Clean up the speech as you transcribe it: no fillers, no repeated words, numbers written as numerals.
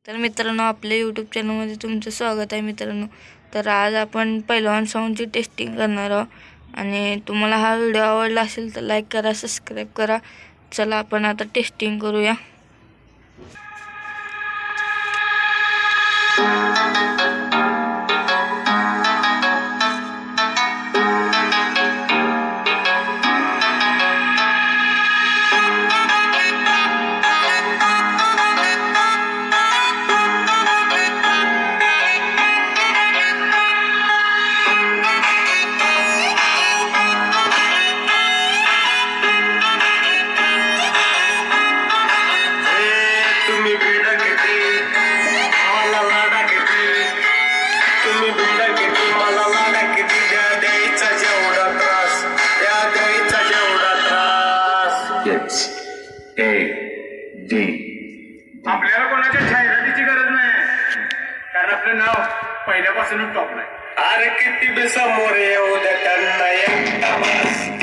तर मित्रांनो, आपल्या यूट्यूब चॅनलमध्ये तुमचं स्वागत आहे मित्रांनो. तर आज आपण पहिलवान साऊंडची टेस्टिंग करणार आहोत आणि तुम्हाला हा व्हिडिओ आवडला असेल तर लाईक करा, सबस्क्राईब करा. चला आपण आता टेस्टिंग करूया. It's A D. आपल्याला कोणाच्या जाहिरातीची गरज नाही, कारण आपलं नाव पहिल्यापासूनच टॉपला आहे. अरे किती बी समोर येऊ दे त्यांना एकटा बस.